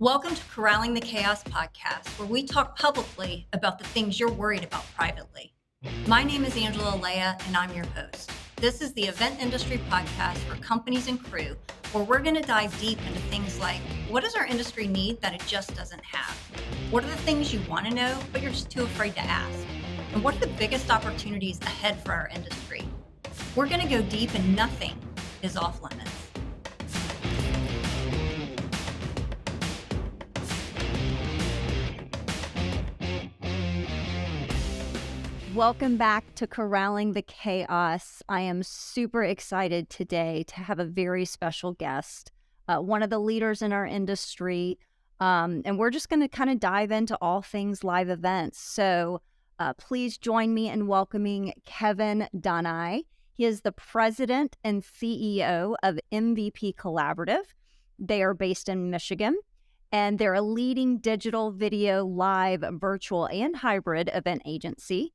Welcome to Corralling the Chaos podcast, where we talk publicly about the things you're worried about privately. My name is Angela Alea, and I'm your host. This is the event industry podcast for companies and crew, where we're going to dive deep into things like, what does our industry need that it just doesn't have? What are the things you want to know, but you're just too afraid to ask? And what are the biggest opportunities ahead for our industry? We're going to go deep, and nothing is off limits. Welcome back to Corralling the Chaos. I am super excited today to have a very special guest, one of the leaders in our industry, and we're just going to kind of dive into all things live events. So please join me in welcoming Kevin Danaj. He is the president and CEO of MVP Collaborative. They are based in Michigan, and they're a leading digital, video, live, virtual, and hybrid event agency.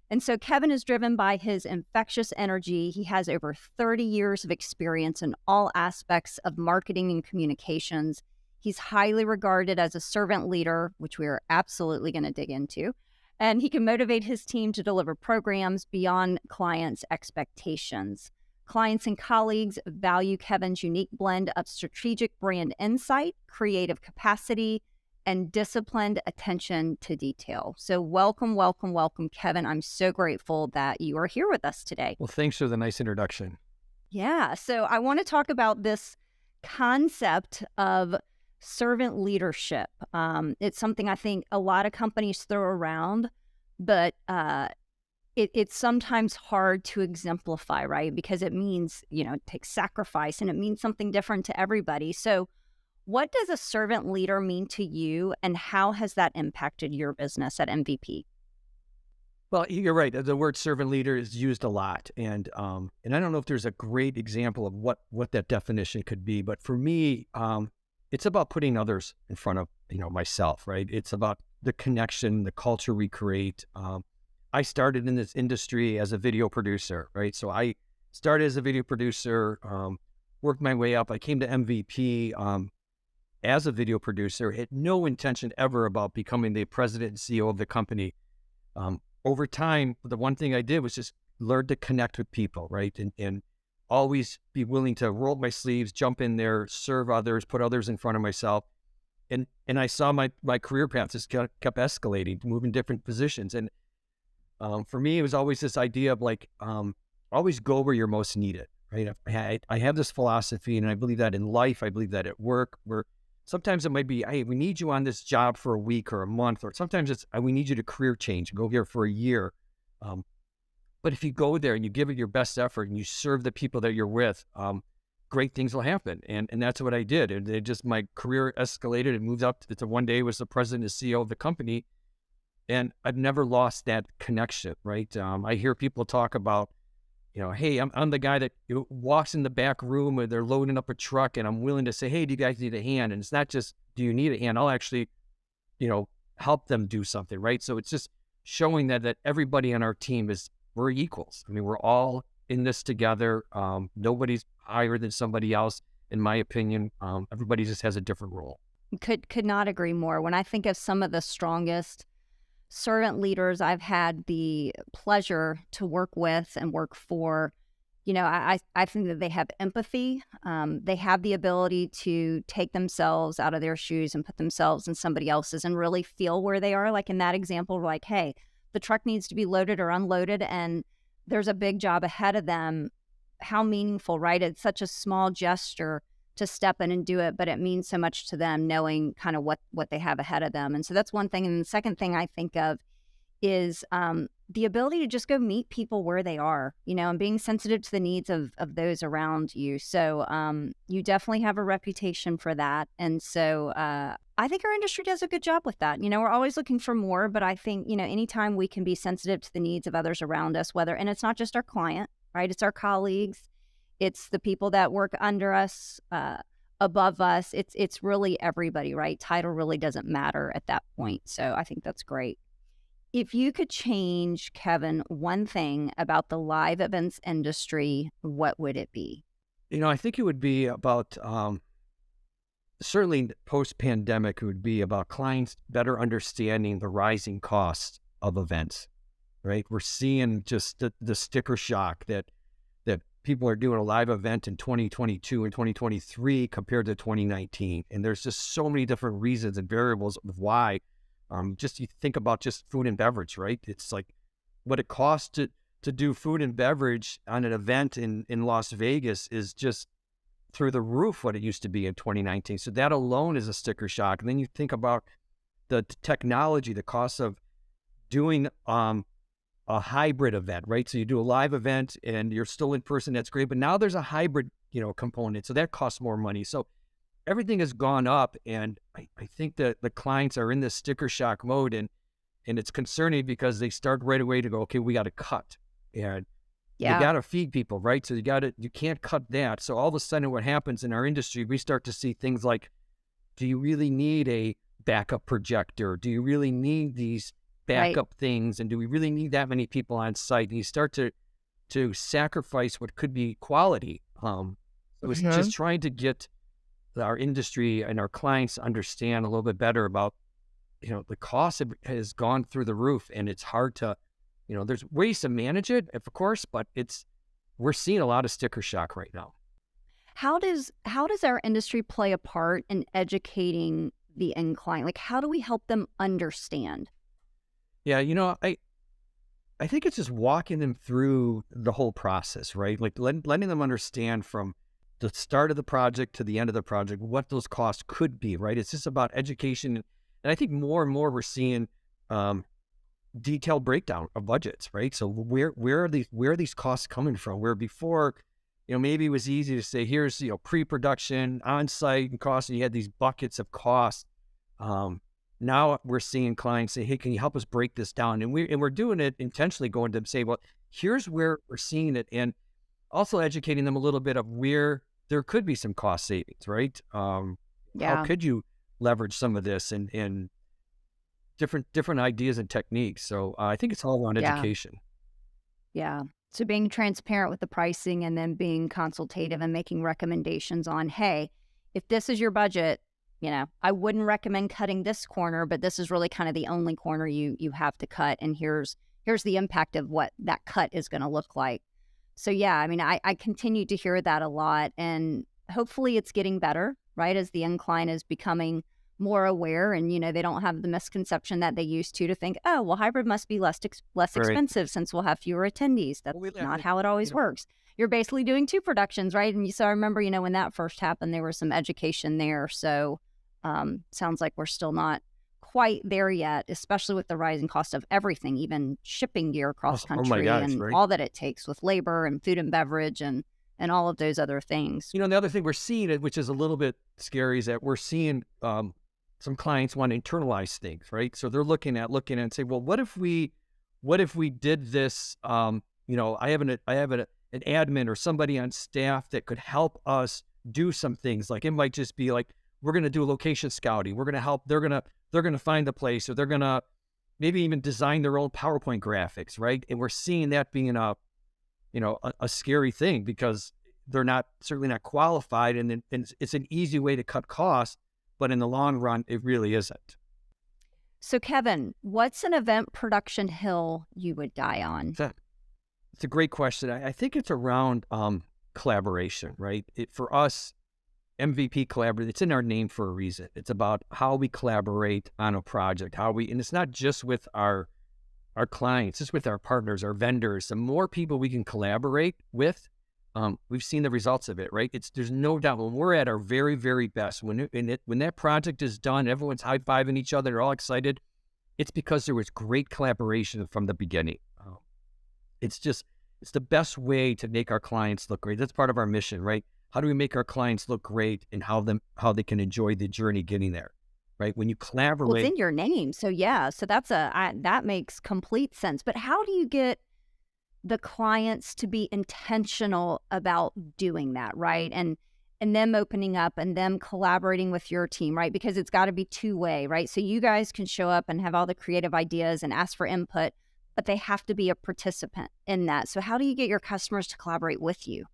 And so Kevin is driven by his infectious energy. He has over 30 years of experience in all aspects of marketing and communications. He's highly regarded as a servant leader, which we are absolutely going to dig into. And he can motivate his team to deliver programs beyond clients' expectations. Clients and colleagues value Kevin's unique blend of strategic brand insight, creative capacity, and disciplined attention to detail. So welcome, Kevin. I'm so grateful that you are here with us today. Well, thanks for the nice introduction. Yeah, so I want to talk about this concept of servant leadership. It's something I think a lot of companies throw around, but it's sometimes hard to exemplify, right? Because it means, it takes sacrifice and it means something different to everybody. So what does a servant leader mean to you, and how has that impacted your business at MVP? Well, you're right. The word servant leader is used a lot, and I don't know if there's a great example of what that definition could be. But for me, it's about putting others in front of myself, right? It's about the connection, the culture we create. I started in this industry as a video producer, right? So I started as a video producer, worked my way up. I came to MVP. As a video producer, had no intention ever about becoming the president and CEO of the company. Over time, the one thing I did was just learn to connect with people, right? And always be willing to roll up my sleeves, jump in there, serve others, put others in front of myself. And I saw my career path just kept escalating, moving different positions. And for me, it was always this idea of always go where you're most needed, right? I have this philosophy, and I believe that in life, I believe that at work, sometimes it might be, hey, we need you on this job for a week or a month, or sometimes it's, we need you to career change, go here for a year. But if you go there and you give it your best effort and you serve the people that you're with, great things will happen. And that's what I did. And my career escalated and moved up to one day was the president and CEO of the company. And I've never lost that connection, right? I hear people talk about, hey, I'm the guy that walks in the back room where they're loading up a truck, and I'm willing to say, hey, do you guys need a hand? And it's not just, do you need a hand? I'll actually, help them do something, right? So it's just showing that everybody on our team we're equals. I mean, we're all in this together. Nobody's higher than somebody else, in my opinion. Everybody just has a different role. Could not agree more. When I think of some of the strongest servant leaders I've had the pleasure to work with and work for, I think that they have empathy. They have the ability to take themselves out of their shoes and put themselves in somebody else's and really feel where they are. Like in that example, like, hey, the truck needs to be loaded or unloaded and there's a big job ahead of them. How meaningful, right? It's such a small gesture to step in and do it, but it means so much to them knowing kind of what they have ahead of them. And so that's one thing. And the second thing I think of is the ability to just go meet people where they are, and being sensitive to the needs of those around you. So you definitely have a reputation for that. And so I think our industry does a good job with that. We're always looking for more, but I think, anytime we can be sensitive to the needs of others around us, and it's not just our client, right? It's our colleagues. It's the people that work under us, above us. It's really everybody, right? Title really doesn't matter at that point. So I think that's great. If you could change, Kevin, one thing about the live events industry, what would it be? I think it would be about certainly post-pandemic, it would be about clients better understanding the rising costs of events, right? We're seeing just the sticker shock that people are doing a live event in 2022 and 2023 compared to 2019. And there's just so many different reasons and variables of why. Just you think about just food and beverage, right? It's like what it costs to do food and beverage on an event in Las Vegas is just through the roof what it used to be in 2019. So that alone is a sticker shock. And then you think about the technology, the cost of doing a hybrid event, right? So you do a live event and you're still in person, that's great. But now there's a hybrid, component. So that costs more money. So everything has gone up. And I think that the clients are in this sticker shock mode, and it's concerning because they start right away to go, okay, we got to cut. And you Yeah. got to feed people, right? So you can't cut that. So all of a sudden what happens in our industry, we start to see things like, do you really need a backup projector? Do you really need these Right. backup things? And do we really need that many people on site? And you start to sacrifice what could be quality. So it's just trying to get our industry and our clients to understand a little bit better about, the cost has gone through the roof, and it's hard to, there's ways to manage it, of course, but we're seeing a lot of sticker shock right now. How does our industry play a part in educating the end client? Like, how do we help them understand? Yeah, I think it's just walking them through the whole process, right? Like letting them understand from the start of the project to the end of the project what those costs could be, right? It's just about education, and I think more and more we're seeing detailed breakdown of budgets, right? So where are these costs coming from? Where before, maybe it was easy to say, here's pre-production, on-site and costs, and you had these buckets of costs. Now we're seeing clients say, hey, can you help us break this down? And we're doing it intentionally, going to say, well, here's where we're seeing it, and also educating them a little bit of where there could be some cost savings, right? How Yeah. could you leverage some of this and different ideas and techniques? So I think it's all around Yeah. education. Yeah. So being transparent with the pricing and then being consultative and making recommendations on, hey, if this is your budget, I wouldn't recommend cutting this corner, but this is really kind of the only corner you have to cut. And here's the impact of what that cut is going to look like. So yeah, I mean, I continue to hear that a lot, and hopefully it's getting better, right? As the end client is becoming more aware, and they don't have the misconception that they used to think, oh, well, hybrid must be less Right. expensive since we'll have fewer attendees. That's Well, not how it always works. You're basically doing two productions, right? And so I remember, when that first happened, there was some education there. So sounds like we're still not quite there yet, especially with the rising cost of everything, even shipping gear Oh, across oh my country gosh, and right. all that it takes with labor and food and beverage and all of those other things. The other thing we're seeing, which is a little bit scary, is that we're seeing some clients want to internalize things, right? So they're looking at and say, well, what if we did this? I have an admin or somebody on staff that could help us do some things. Like it might just be like, we're going to do location scouting. We're going to help. They're going to find the place, or they're going to maybe even design their own PowerPoint graphics, right? And we're seeing that being a scary thing, because they're certainly not qualified, and it's an easy way to cut costs, but in the long run, it really isn't. So Kevin, what's an event production hill you would die on? So it's a great question. I think it's around collaboration, right? For us, MVP collaborate, it's in our name for a reason. It's about how we collaborate on a project, and it's not just with our clients, it's with our partners, our vendors. The more people we can collaborate with, we've seen the results of it, right? There's no doubt when we're at our very, very best, when that project is done, everyone's high-fiving each other, they're all excited. It's because there was great collaboration from the beginning. It's the best way to make our clients look great. That's part of our mission, right? How do we make our clients look great, and how they can enjoy the journey getting there, right? When you Well, it's collaborate. in your name. So yeah, so that makes complete sense. But how do you get the clients to be intentional about doing that, right? And them opening up and them collaborating with your team, right? Because it's got to be two-way, right? So you guys can show up and have all the creative ideas and ask for input, but they have to be a participant in that. So how do you get your customers to collaborate with you?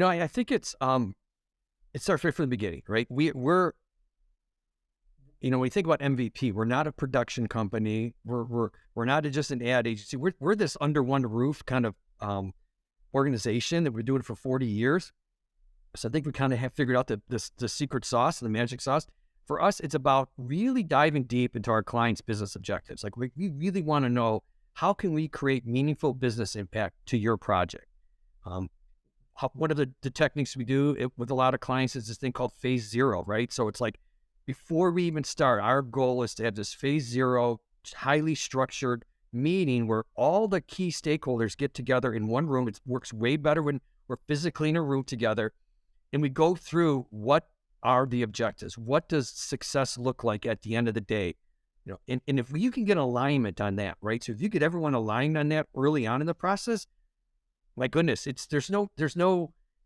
I think it starts right from the beginning, right? when you think about MVP, we're not a production company. We're not just an ad agency. We're this under one roof kind of organization that we're doing for 40 years. So I think we kind of have figured out the secret sauce, the magic sauce. For us, it's about really diving deep into our clients' business objectives. Like we really want to know, how can we create meaningful business impact to your project? One of the techniques we do with a lot of clients is this thing called phase zero, right? So it's like, before we even start, our goal is to have this phase zero, highly structured meeting where all the key stakeholders get together in one room. It works way better when we're physically in a room together. And we go through, what are the objectives? What does success look like at the end of the day? And if you can get alignment on that, right? So if you get everyone aligned on that early on in the process, my goodness, there's no,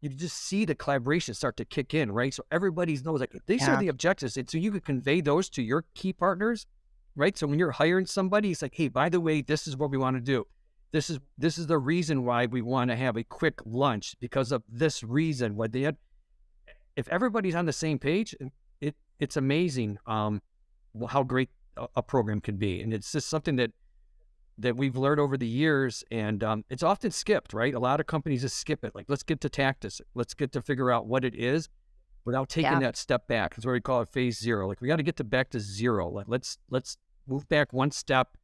you can just see the collaboration start to kick in, right? So everybody knows, like, these are the objectives. And so you could convey those to your key partners, right? So when you're hiring somebody, it's like, hey, by the way, this is what we want to do. This is the reason why we want to have a quick lunch, because of this reason. If everybody's on the same page, it's amazing how great a program can be. And it's just something that we've learned over the years, and it's often skipped, right? A lot of companies just skip it. Like, let's get to tactics. Let's get to figure out what it is without taking that step back. That's what we call it, phase zero. Like, we got to get back to zero. Let's move back one step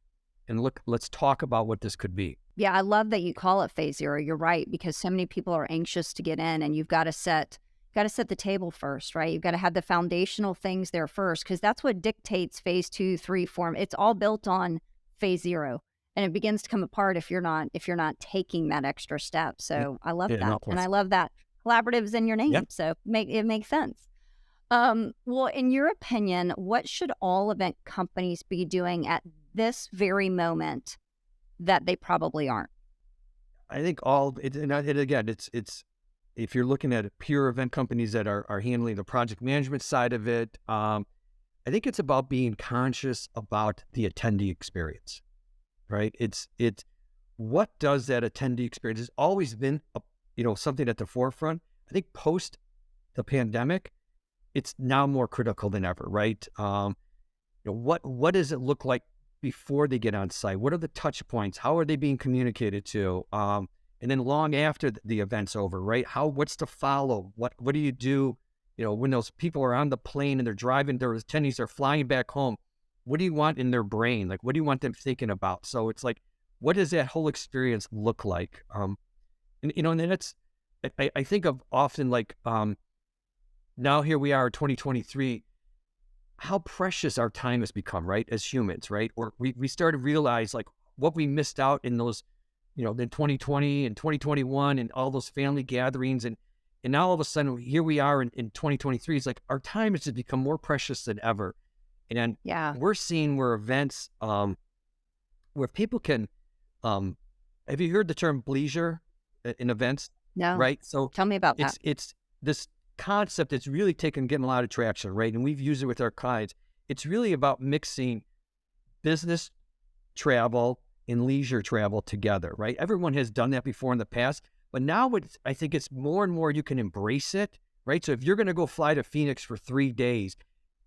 and let's talk about what this could be. Yeah, I love that you call it phase zero. You're right, because so many people are anxious to get in, and you've got to set the table first, right? You've got to have the foundational things there first, because that's what dictates phase 2, 3, 4. It's all built on phase zero. And it begins to come apart if you're not taking that extra step. So I love that. And I love that collaborative is in your name. So it makes sense. Well, in your opinion, what should all event companies be doing at this very moment that they probably aren't? I think it's if you're looking at pure event companies that are handling the project management side of it, I think it's about being conscious about the attendee experience. Right? It's what does that attendee experience? It's always been something at the forefront. I think post the pandemic, it's now more critical than ever, right? What does it look like before they get on site? What are the touch points? How are they being communicated to? And then long after the event's over, right? What's the follow? What do you do? When those people are on the plane and they're driving, their attendees are flying back home. What do you want in their brain? Like, what do you want them thinking about? So it's like, what does that whole experience look like? And then I think of often like, now here we are, 2023, how precious our time has become, right? As humans, right? Or we started to realize like what we missed out in those, in 2020 and 2021 and all those family gatherings. And now all of a sudden here we are in 2023. It's like our time has just become more precious than ever. And we're seeing where events, where people can, have you heard the term bleisure in events? No. Right? So tell me about that. It's this concept that's really getting a lot of traction, right? And we've used it with our clients. It's really about mixing business travel and leisure travel together, right? Everyone has done that before in the past, but now I think it's more and more you can embrace it, right? So if you're going to go fly to Phoenix for 3 days,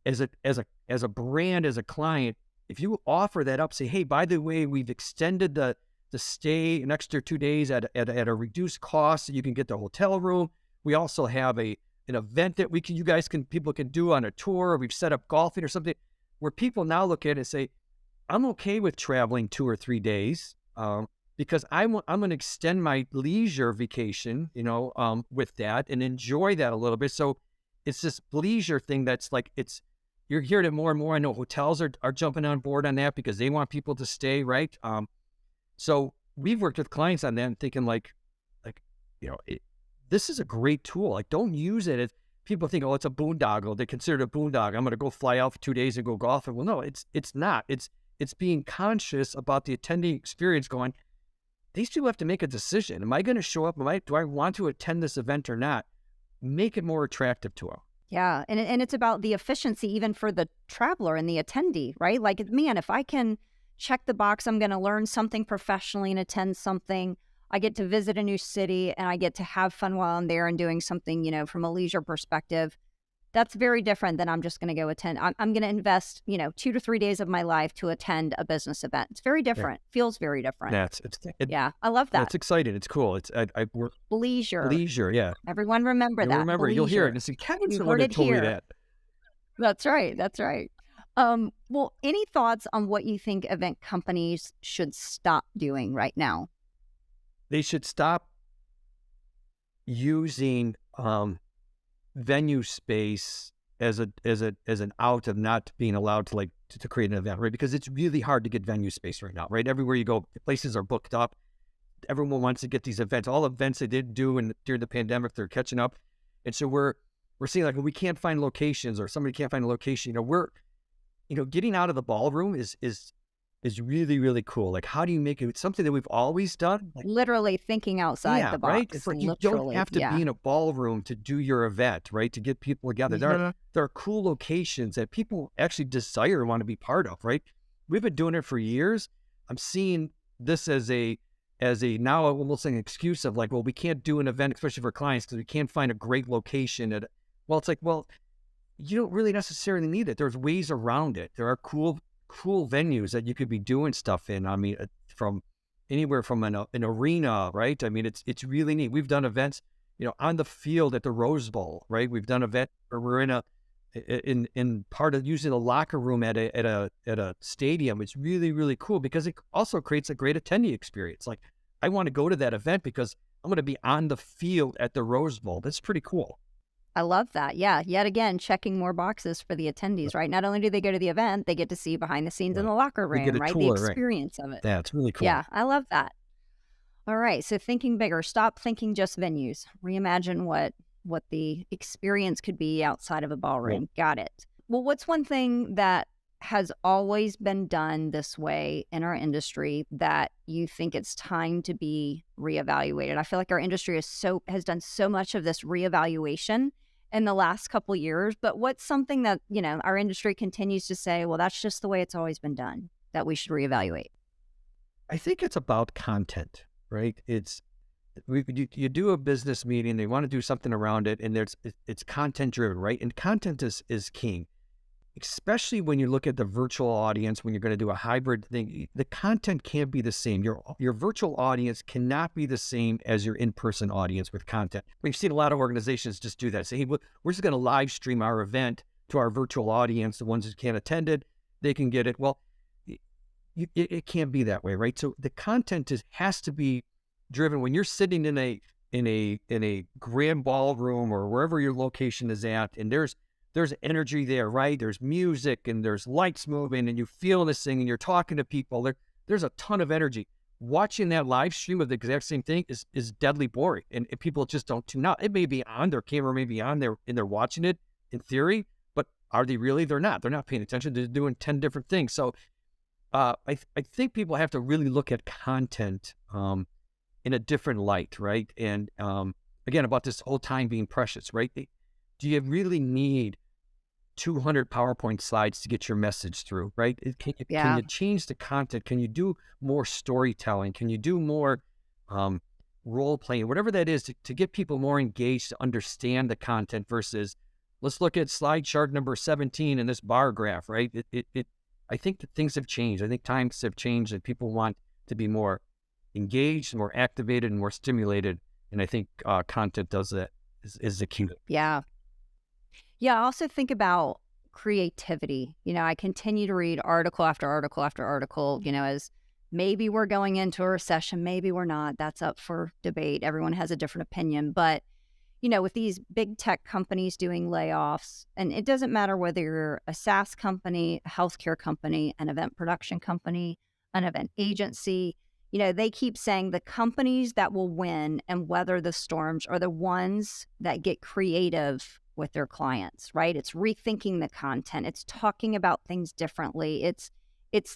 as a brand, as a client, if you offer that up, say, hey, by the way, we've extended the stay an extra 2 days at a reduced cost, so you can get the hotel room. We also have an event that people can do on a tour, or we've set up golfing or something, where people now look at it and say, I'm okay with traveling 2 or 3 days, because I'm going to extend my leisure vacation, with that and enjoy that a little bit. So it's this leisure thing that's like, you're hearing it more and more. I know hotels are jumping on board on that because they want people to stay, right? So we've worked with clients on that and thinking this is a great tool. Like, don't use it as people think, oh, it's a boondoggle. They consider it a boondoggle. I'm going to go fly out for 2 days and go golfing. Well, no, it's not. It's being conscious about the attendee experience, going, these people have to make a decision. Am I going to show up? Do I want to attend this event or not? Make it more attractive to them. Yeah. And it's about the efficiency even for the traveler and the attendee, right? Like, man, if I can check the box, I'm going to learn something professionally and attend something. I get to visit a new city and I get to have fun while I'm there and doing something, from a leisure perspective. That's very different than I'm just going to go attend. I'm going to invest, 2 to 3 days of my life to attend a business event. It's very Yeah. different. Feels very different. Yeah, Yeah, I love yeah, that. it's exciting. It's cool. I work Leisure. leisure. Yeah, Everyone remember you'll that. remember it. You'll hear it. Leisure. And see, Kevin's You the one heard who it told me here. that. That's right. That's right. Well, any thoughts on what you think event companies should stop doing right now? They should stop using venue space as an out of not being allowed to to create an event, right? Because it's really hard to get venue space right now, right? Everywhere you go, places are booked up. Everyone wants to get these events. All events they did do during the pandemic, they're catching up, and so we're seeing like when we can't find locations or somebody can't find a location. We're getting out of the ballroom is really, really cool. Like, how do you make it something that we've always done? Like, Literally thinking outside the right? box. It's like you don't Literally. have to Yeah. be in a ballroom to do your event, right? To get people together. There are cool locations that people actually desire and want to be part of, right? We've been doing it for years. I'm seeing this as a now almost an excuse of like, well, we can't do an event, especially for clients, because we can't find a great location. It's like, well, you don't really necessarily need it. There's ways around it. There are cool venues that you could be doing stuff in. I mean, from anywhere from an arena, right? I mean, it's really neat. We've done events, on the field at the Rose Bowl, right? We've done event where we're in part of using a locker room at a stadium. It's really, really cool because it also creates a great attendee experience. Like, I want to go to that event because I'm going to be on the field at the Rose Bowl. That's pretty cool. I love that. Yeah. Yet again, checking more boxes for the attendees, right? Not only do they go to the event, they get to see behind the scenes in the locker We get room, a right? tour, The right? experience of it. Yeah, it's really cool. Yeah. I love that. All right. So thinking bigger, stop thinking just venues. Reimagine what the experience could be outside of a ballroom. Got it. Well, what's one thing that has always been done this way in our industry that you think it's time to be reevaluated? I feel like our industry has done so much of this reevaluation in the last couple of years, but what's something that, our industry continues to say, well, that's just the way it's always been done, that we should reevaluate? I think it's about content, right? You do a business meeting, they want to do something around it, and it's content driven, right? And content is king, especially when you look at the virtual audience. When you're going to do a hybrid thing, the content can't be the same. Your virtual audience cannot be the same as your in-person audience with content. We've seen a lot of organizations just do that. Say, hey, we're just going to live stream our event to our virtual audience. The ones who can't attend it, they can get it. Well, it can't be that way, right? So the content has to be driven. When you're sitting in a grand ballroom or wherever your location is at, and there's energy there, right? There's music and there's lights moving and you feel this thing and you're talking to people. There's a ton of energy. Watching that live stream of the exact same thing is deadly boring, and people just don't tune out. It may be on, their camera may be on there and they're watching it in theory, but are they really? They're not. They're not paying attention. They're doing 10 different things. So I think people have to really look at content in a different light, right? And again, about this whole time being precious, right? Do you really need 200 PowerPoint slides to get your message through, right? Can you change the content? Can you do more storytelling? Can you do more role playing, whatever that is, to get people more engaged, to understand the content versus let's look at slide chart number 17 in this bar graph, right? I think that things have changed. I think times have changed and people want to be more engaged, more activated, and more stimulated. And I think content does that, is the key. Yeah. Yeah. I also think about creativity. I continue to read article after article after article, as maybe we're going into a recession, maybe we're not. That's up for debate. Everyone has a different opinion. But, with these big tech companies doing layoffs, and it doesn't matter whether you're a SaaS company, a healthcare company, an event production company, an event agency, they keep saying the companies that will win and weather the storms are the ones that get creative with their clients, right? It's rethinking the content. It's talking about things differently. It's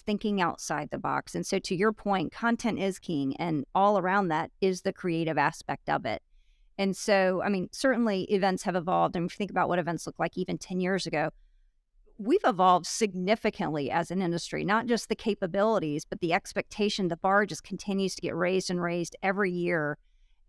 thinking outside the box. And so to your point, content is king, and all around that is the creative aspect of it. And so, I mean, certainly events have evolved. And if you think about what events looked like even 10 years ago, we've evolved significantly as an industry, not just the capabilities, but the expectation. The bar just continues to get raised and raised every year.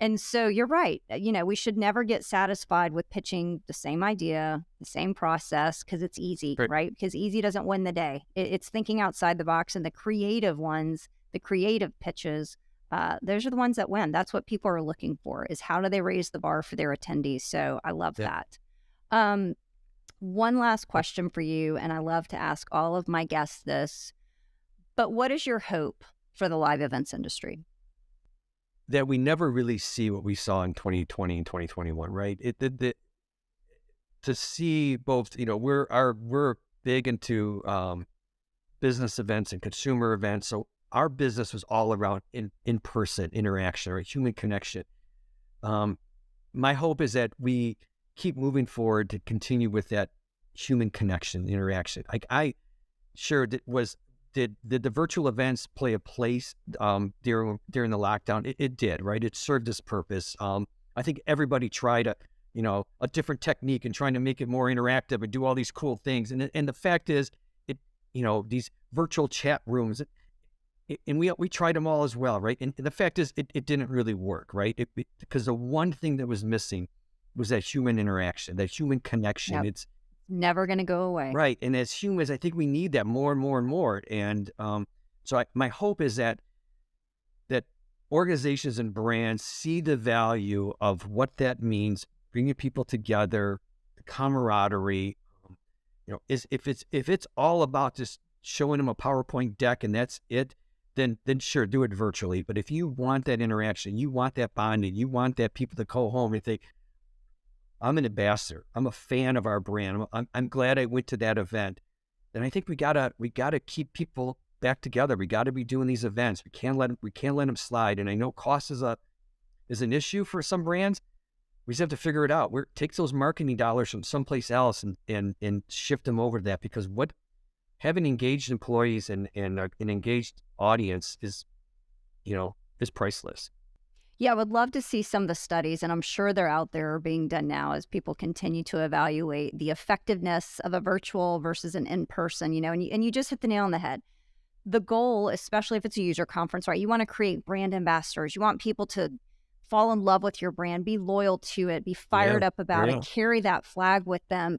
And so you're right. We should never get satisfied with pitching the same idea, the same process, because it's easy, Right. right? Because easy doesn't win the day. It's thinking outside the box, and the creative ones, the creative pitches, those are the ones that win. That's what people are looking for, is how do they raise the bar for their attendees? So I love Yeah. that. One last question for you, and I love to ask all of my guests this, but what is your hope for the live events industry? That we never really see what we saw in 2020 and 2021, right? To see both, we're big into business events and consumer events. So our business was all around in-person interaction or human connection. My hope is that we keep moving forward to continue with that human connection, interaction. Did the virtual events play a place during the lockdown? It did, right? It served its purpose. I think everybody tried a different technique and trying to make it more interactive and do all these cool things. And the fact is, these virtual chat rooms, and we tried them all as well, right? And the fact is, it didn't really work, right? Because the one thing that was missing was that human interaction, that human connection. Yep. It's Never going to go away. right. And as humans, I think we need that more and more and more. And my hope is that organizations and brands see the value of what that means, bringing people together, the camaraderie. If it's all about just showing them a PowerPoint deck and that's it, then sure, do it virtually. But if you want that interaction, you want that bonding, you want that people to go home and think, I'm an ambassador, I'm a fan of our brand, I'm glad I went to that event, then I think we gotta keep people back together. We got to be doing these events. We can't let them slide. And I know cost is an issue for some brands. We just have to figure it out. Take those marketing dollars from someplace else and shift them over to that, because having engaged employees and an engaged audience is priceless. Yeah, I would love to see some of the studies, and I'm sure they're out there being done now as people continue to evaluate the effectiveness of a virtual versus an in-person, and you just hit the nail on the head. The goal, especially if it's a user conference, right? You want to create brand ambassadors. You want people to fall in love with your brand, be loyal to it, be fired up about it, carry that flag with them.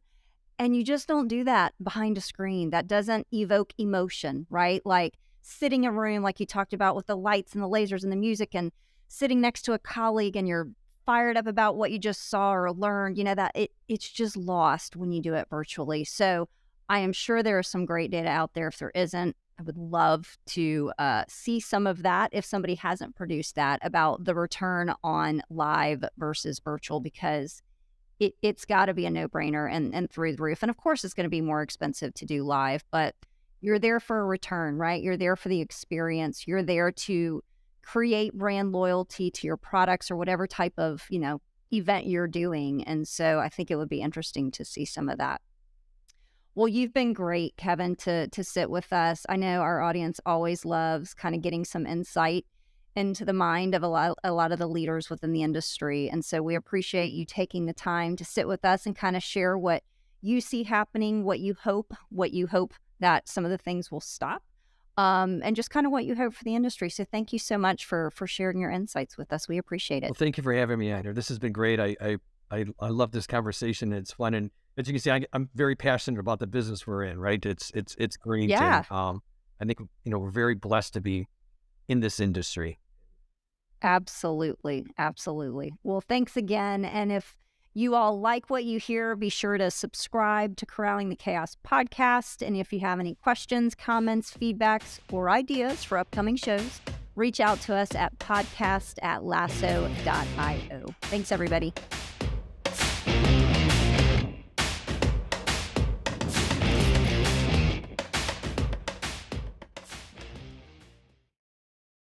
And you just don't do that behind a screen. That doesn't evoke emotion, right? Like sitting in a room, like you talked about, with the lights and the lasers and the music, and sitting next to a colleague and you're fired up about what you just saw or learned, that it's just lost when you do it virtually. So I am sure there is some great data out there. If there isn't, I would love to see some of that, if somebody hasn't produced that, about the return on live versus virtual, because it's got to be a no-brainer and through the roof. And of course, it's going to be more expensive to do live, but you're there for a return, right? You're there for the experience. You're there to create brand loyalty to your products or whatever type of, event you're doing. And so I think it would be interesting to see some of that. Well, you've been great, Kevin, to sit with us. I know our audience always loves kind of getting some insight into the mind of a lot of the leaders within the industry. And so we appreciate you taking the time to sit with us and kind of share what you see happening, what you hope that some of the things will stop, and just kind of what you hope for the industry. So thank you so much for sharing your insights with us. We appreciate it. Well, thank you for having me on here. This has been great. I love this conversation. It's fun. And as you can see, I'm very passionate about the business we're in, right? It's great. Yeah. And, I think, we're very blessed to be in this industry. Absolutely. Absolutely. Well, thanks again. And if you all like what you hear, be sure to subscribe to Corralling the Chaos podcast. And if you have any questions, comments, feedbacks, or ideas for upcoming shows, reach out to us at podcast@lasso.io. Thanks, everybody.